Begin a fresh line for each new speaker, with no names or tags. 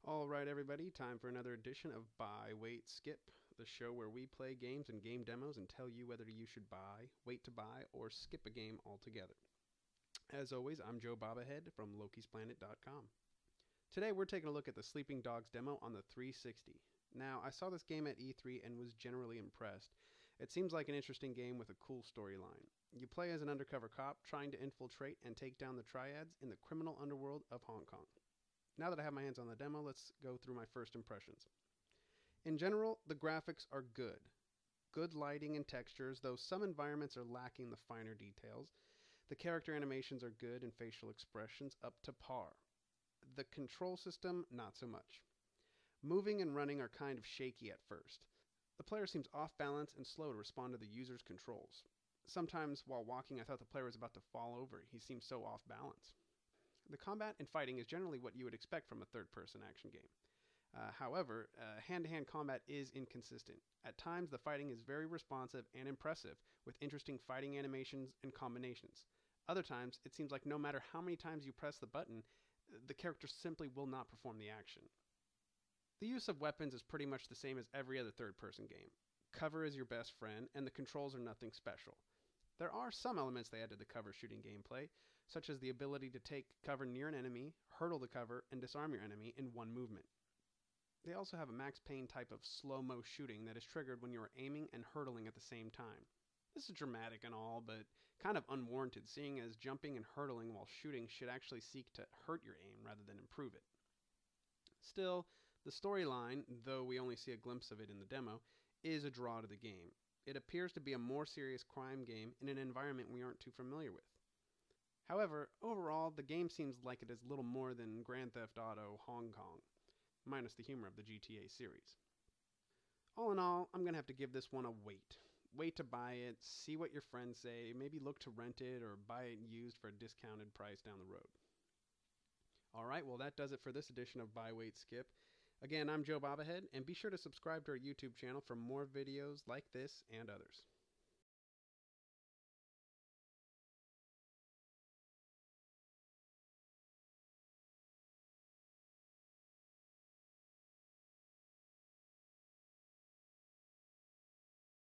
Alright, everybody, time for another edition of Buy, Wait, Skip, the show where we play games and game demos and tell you whether you should buy, wait to buy, or skip a game altogether. As always, I'm Joe Bobahead from lokisplanetdotcom. Today we're taking a look at the Sleeping Dogs demo on the 360. Now, I saw this game at E3 and was generally impressed. It seems like an interesting game with a cool storyline. You play as an undercover cop trying to infiltrate and take down the triads in the criminal underworld of Hong Kong. Now that I have my hands on the demo, let's go through my first impressions. In general, the graphics are good. Good lighting and textures, though some environments are lacking the finer details. The character animations are good and facial expressions up to par. The control system, not so much. Moving and running are kind of shaky at first. The player seems off balance and slow to respond to the user's controls. Sometimes while walking I thought the player was about to fall over. He seems so off balance. The combat and fighting is generally what you would expect from a third-person action game. However, hand-to-hand combat is inconsistent. At times, the fighting is very responsive and impressive, with interesting fighting animations and combinations. Other times, it seems like no matter how many times you press the button, the character simply will not perform the action. The use of weapons is pretty much the same as every other third-person game. Cover is your best friend, and the controls are nothing special. There are some elements they add to the cover shooting gameplay, such as the ability to take cover near an enemy, hurdle the cover, and disarm your enemy in one movement. They also have a Max Payne type of slow-mo shooting that is triggered when you are aiming and hurdling at the same time. This is dramatic and all, but kind of unwarranted, seeing as jumping and hurdling while shooting should actually seek to hurt your aim rather than improve it. Still, the storyline, though we only see a glimpse of it in the demo, is a draw to the game. It appears to be a more serious crime game in an environment we aren't too familiar with. However, overall, the game seems like it is little more than Grand Theft Auto Hong Kong, minus the humor of the GTA series. All in all, I'm going to have to give this one a wait. Wait to buy it, see what your friends say, maybe look to rent it or buy it used for a discounted price down the road. Alright, well that does it for this edition of Buy, Wait, Skip. Again, I'm Joe Bobahead, and be sure to subscribe to our YouTube channel for more videos like this and others.